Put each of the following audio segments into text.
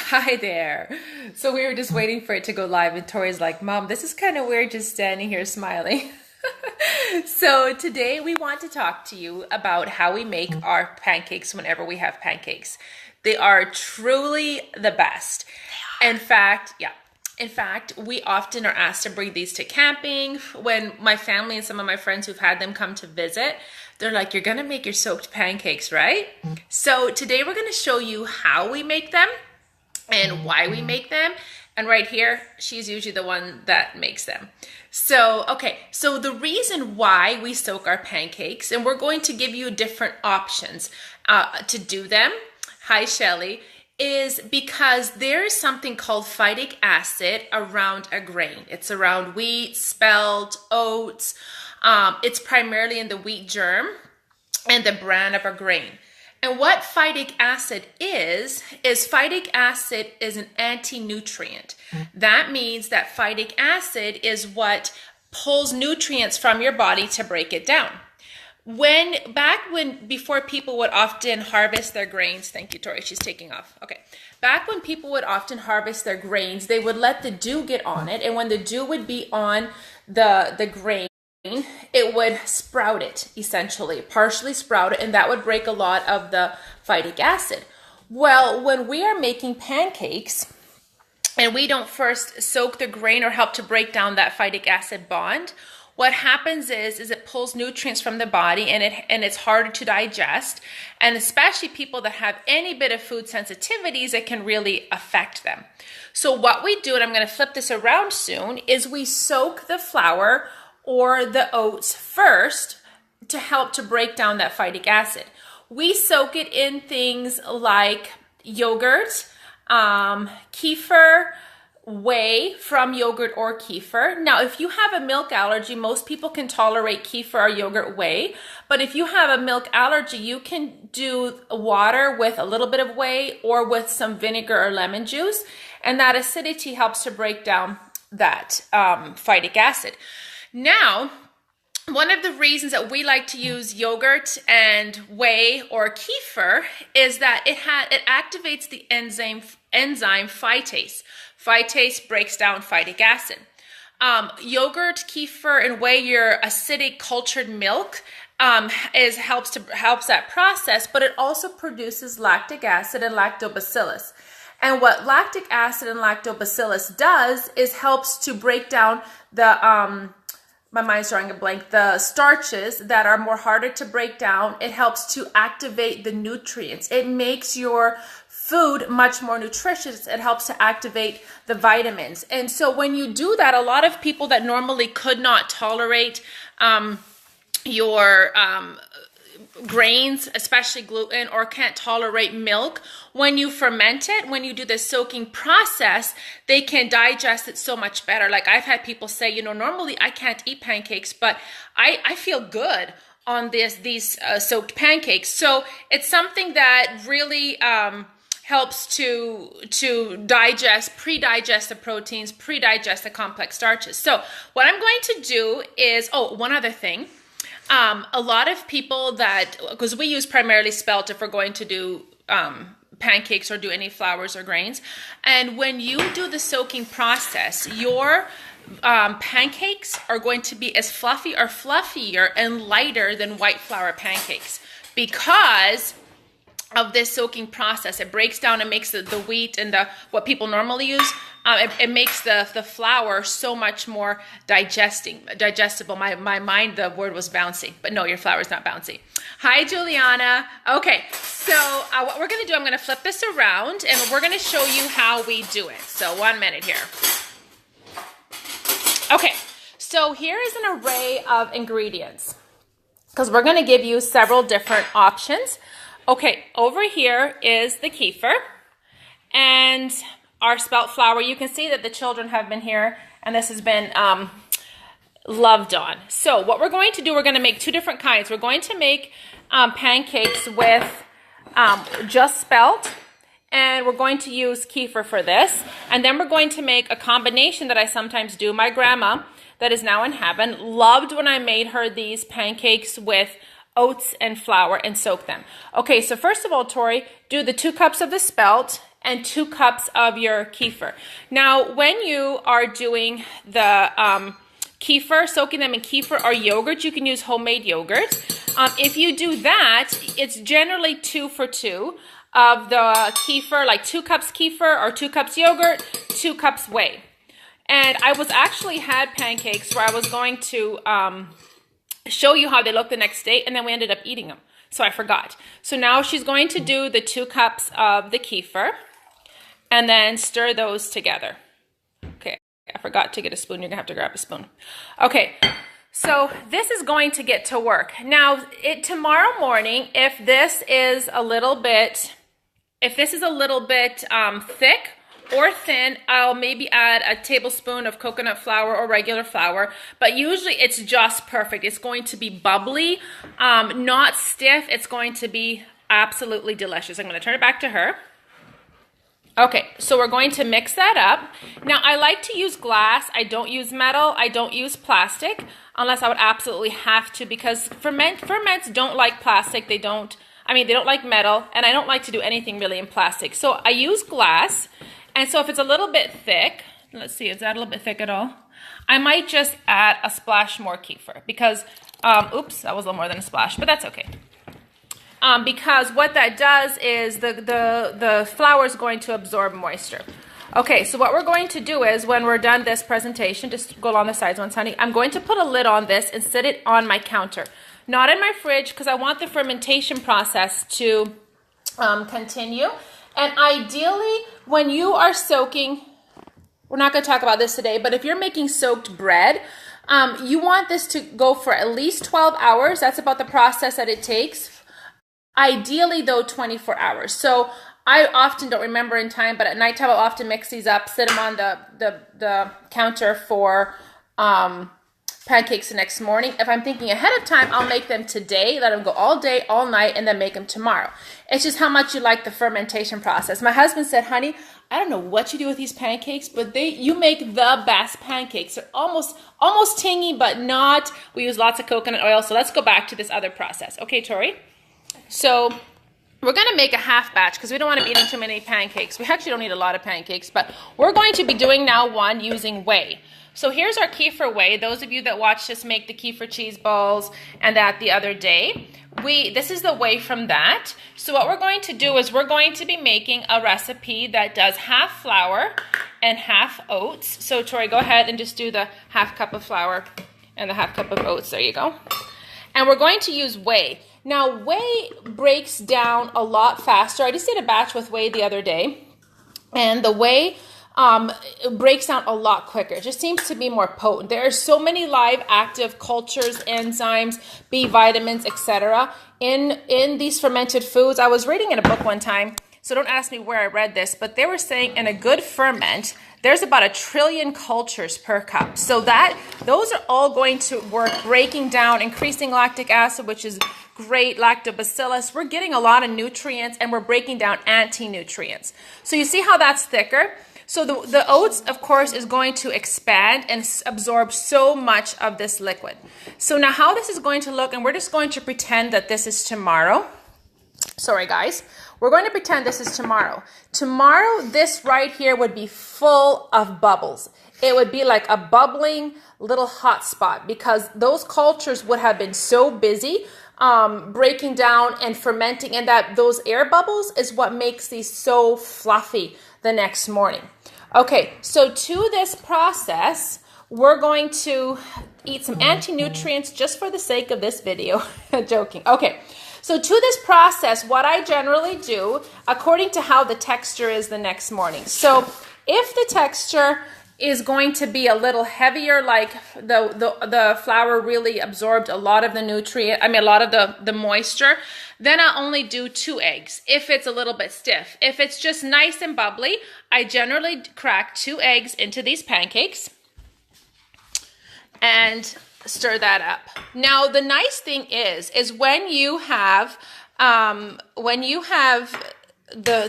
Hi there. So we were just waiting for it to go live, and Tori's like, Mom, this is kind of weird just standing here smiling. So today we want to talk to you about how we make our pancakes whenever we have pancakes. They are truly the best. In fact, we often are asked to bring these to camping. When my family and some of my friends who've had them come to visit, they're like, you're gonna make your soaked pancakes, right? So today we're gonna show you how we make them and why we make them. And right here, she's usually the one that makes them. So, so the reason why we soak our pancakes, and we're going to give you different options to do them. Hi, Shelly. Is because there is something called phytic acid around a grain. It's around wheat, spelt, oats. It's primarily in the wheat germ and the bran of a grain. And what phytic acid is phytic acid is an anti-nutrient. That means that phytic acid is what pulls nutrients from your body to break it down. Before people would often harvest their grains, thank you, Tori, she's taking off. Okay. Back when people would often harvest their grains, they would let the dew get on it. And when the dew would be on the grain, it would sprout it, essentially, partially sprout it, and that would break a lot of the phytic acid. Well, when we are making pancakes, and we don't first soak the grain or help to break down that phytic acid bond, what happens is it pulls nutrients from the body, and it's harder to digest. And especially people that have any bit of food sensitivities, it can really affect them. So what we do, and I'm going to flip this around soon, is we soak the flour or the oats first to help to break down that phytic acid. We soak it in things like yogurt, kefir, whey from yogurt or kefir. Now, if you have a milk allergy, most people can tolerate kefir or yogurt whey. But if you have a milk allergy, you can do water with a little bit of whey or with some vinegar or lemon juice. And that acidity helps to break down that phytic acid. Now, one of the reasons that we like to use yogurt and whey or kefir is that it activates the enzyme phytase. Phytase breaks down phytic acid. Yogurt, kefir, and whey, your acidic cultured milk, helps that process, but it also produces lactic acid and lactobacillus. And what lactic acid and lactobacillus does is helps to break down the my mind's drawing a blank, the starches that are more harder to break down. It helps to activate the nutrients. It makes your food much more nutritious. It helps to activate the vitamins. And so when you do that, a lot of people that normally could not tolerate your grains, especially gluten, or can't tolerate milk, when you ferment it, when you do the soaking process, they can digest it so much better. Like I've had people say, normally I can't eat pancakes, but I feel good on these soaked pancakes. So it's something that really helps to pre-digest the proteins, pre-digest the complex starches. So what I'm going to do is, one other thing. A lot of people because we use primarily spelt if we're going to do pancakes or do any flours or grains. And when you do the soaking process, your pancakes are going to be as fluffy or fluffier and lighter than white flour pancakes because of this soaking process. It breaks down and makes the wheat and what people normally use. It makes the flour so much more digestible. My mind, the word was bouncy, but no, your flour is not bouncy. Hi, Juliana. Okay, so what we're going to do, I'm going to flip this around and we're going to show you how we do it. So 1 minute here. Okay, so here is an array of ingredients because we're going to give you several different options. Okay, over here is the kefir and our spelt flour. You can see that the children have been here and this has been loved on. So what we're going to do, we're going to make two different kinds. We're going to make pancakes with just spelt, and we're going to use kefir for this. And then we're going to make a combination that I sometimes do. My grandma, that is now in heaven, loved when I made her these pancakes with oats and flour and soak them. Okay, so first of all, Tori, do the 2 cups of the spelt and 2 cups of your kefir. Now, when you are doing the kefir, soaking them in kefir or yogurt, you can use homemade yogurt. If you do that, it's generally 2 for 2 of the kefir, like 2 cups kefir or 2 cups yogurt, 2 cups whey. And I was actually had pancakes where I was going to show you how they look the next day, and then we ended up eating them. So I forgot. So now she's going to do the 2 cups of the kefir and then stir those together. Okay, I forgot to get a spoon. You're gonna have to grab a spoon. Okay, so this is going to get to work. Now, tomorrow morning, if this is a little bit thick or thin, I'll maybe add a tablespoon of coconut flour or regular flour, but usually it's just perfect. It's going to be bubbly, not stiff. It's going to be absolutely delicious. I'm going to turn it back to her. Okay, so we're going to mix that up. Now, I like to use glass. I don't use metal. I don't use plastic unless I would absolutely have to, because ferments don't like plastic. They don't like metal, and I don't like to do anything really in plastic. So I use glass. And so if it's a little bit thick, let's see, is that a little bit thick at all? I might just add a splash more kefir because, oops, that was a little more than a splash, but that's okay. Because what that does is the flour is going to absorb moisture. Okay, so what we're going to do is when we're done this presentation, just go along the sides once, honey, I'm going to put a lid on this and sit it on my counter. Not in my fridge because I want the fermentation process to continue. And ideally, when you are soaking, we're not going to talk about this today, but if you're making soaked bread, you want this to go for at least 12 hours. That's about the process that it takes. Ideally, though, 24 hours. So I often don't remember in time, but at nighttime I'll often mix these up, sit them on the counter for pancakes the next morning. If I'm thinking ahead of time, I'll make them today, let them go all day, all night, and then make them tomorrow. It's just how much you like the fermentation process. My husband said, honey, I don't know what you do with these pancakes, but you make the best pancakes. They're almost tangy, but not. We use lots of coconut oil. So let's go back to this other process. Okay, Tori? So we're going to make a half batch because we don't want to be eating too many pancakes. We actually don't need a lot of pancakes, but we're going to be doing now one using whey. So here's our kefir whey. Those of you that watched us make the kefir cheese balls and that the other day, this is the whey from that. So what we're going to do is we're going to be making a recipe that does half flour and half oats. So Tori, go ahead and just do the half cup of flour and the half cup of oats. There you go. And we're going to use whey. Now, whey breaks down a lot faster. I just did a batch with whey the other day, and the whey it breaks down a lot quicker. It just seems to be more potent. There are so many live active cultures, enzymes, B vitamins, etc. in these fermented foods. I was reading in a book one time, so don't ask me where I read this, but they were saying in a good ferment, there's about 1 trillion cultures per cup. So those are all going to work breaking down, increasing lactic acid, which is great, lactobacillus. We're getting a lot of nutrients, and we're breaking down anti-nutrients. So you see how that's thicker? So the oats, of course, is going to expand and absorb so much of this liquid. So now how this is going to look, and we're just going to pretend that this is tomorrow. Sorry, guys. We're going to pretend this is tomorrow. Tomorrow, this right here would be full of bubbles. It would be like a bubbling little hot spot because those cultures would have been so busy breaking down and fermenting, and that those air bubbles is what makes these so fluffy the next morning. Okay, so to this process, we're going to eat some anti-nutrients just for the sake of this video. Joking. Okay, so to this process, what I generally do, according to how the texture is the next morning. So if the texture is going to be a little heavier, like the flour really absorbed a lot of the a lot of the moisture, then I'll only do 2 eggs if it's a little bit stiff. If it's just nice and bubbly, I generally crack 2 eggs into these pancakes and stir that up. Now, the nice thing is when you have the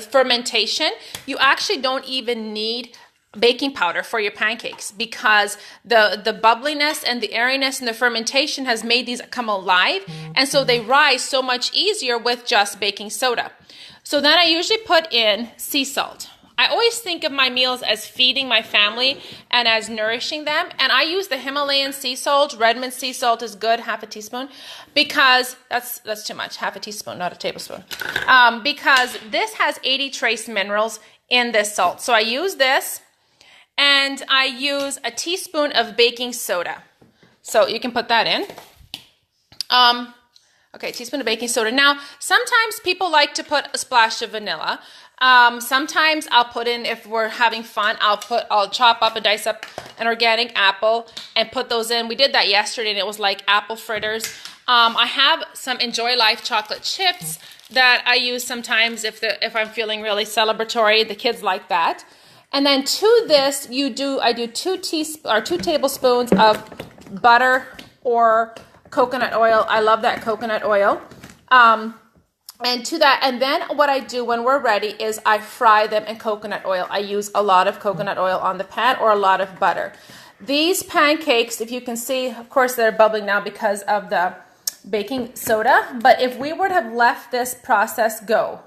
fermentation, you actually don't even need baking powder for your pancakes because the bubbliness and the airiness and the fermentation has made these come alive, and so they rise so much easier with just baking soda. So then I usually put in sea salt. I always think of my meals as feeding my family and as nourishing them. And I use the Himalayan sea salt. Redmond sea salt is good, half a teaspoon, because that's too much, half a teaspoon, not a tablespoon. Because this has 80 trace minerals in this salt. So I use this, and I use a teaspoon of baking soda. So you can put that in. Okay, teaspoon of baking soda. Now, sometimes people like to put a splash of vanilla. Sometimes I'll put in, if we're having fun, I'll chop up and dice up an organic apple and put those in. We did that yesterday and it was like apple fritters. I have some Enjoy Life chocolate chips that I use sometimes if I'm feeling really celebratory. The kids like that. And then to this, I do 2 tablespoons of butter or coconut oil. I love that coconut oil. And to that, and then what I do when we're ready is I fry them in coconut oil. I use a lot of coconut oil on the pan or a lot of butter. These pancakes, if you can see, of course they're bubbling now because of the baking soda, but if we were to have left this process go,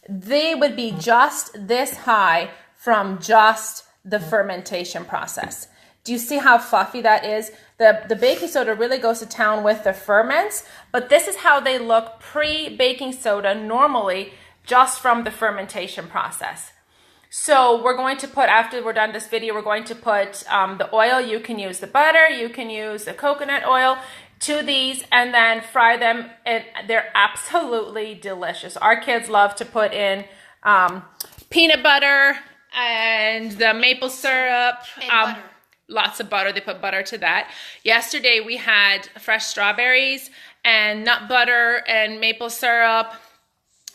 they would be just this high from just the fermentation process. Do you see how fluffy that is? The baking soda really goes to town with the ferments, but this is how they look pre-baking soda normally just from the fermentation process. So we're going to put, after we're done this video, we're going to put the oil. You can use the butter, you can use the coconut oil to these, and then fry them, and they're absolutely delicious. Our kids love to put in peanut butter and the maple syrup. Butter. Lots of butter. They put butter to that. Yesterday we had fresh strawberries and nut butter and maple syrup,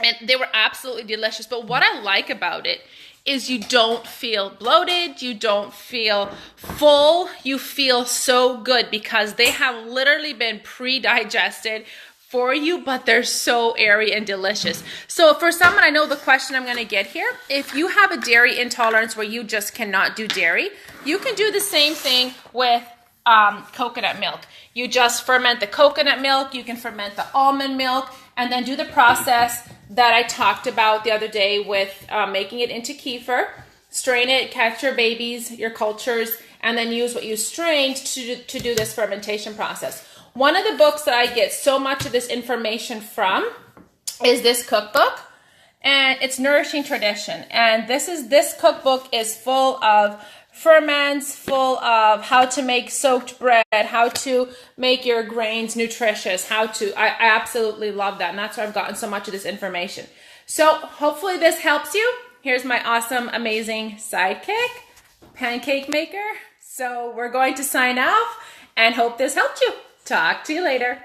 and they were absolutely delicious. But what I like about it is you don't feel bloated, you don't feel full, you feel so good because they have literally been pre-digested for you, but they're so airy and delicious. So for someone, I know the question I'm going to get here, if you have a dairy intolerance where you just cannot do dairy, you can do the same thing with coconut milk. You just ferment the coconut milk, you can ferment the almond milk, and then do the process that I talked about the other day with making it into kefir. Strain it, catch your babies, your cultures, and then use what you strained to do this fermentation process. One of the books that I get so much of this information from is this cookbook, and it's Nourishing Tradition. And this cookbook is full of ferments, full of how to make soaked bread, how to make your grains nutritious, I absolutely love that. And that's where I've gotten so much of this information. So hopefully this helps you. Here's my awesome, amazing sidekick, pancake maker. So we're going to sign off and hope this helped you. Talk to you later.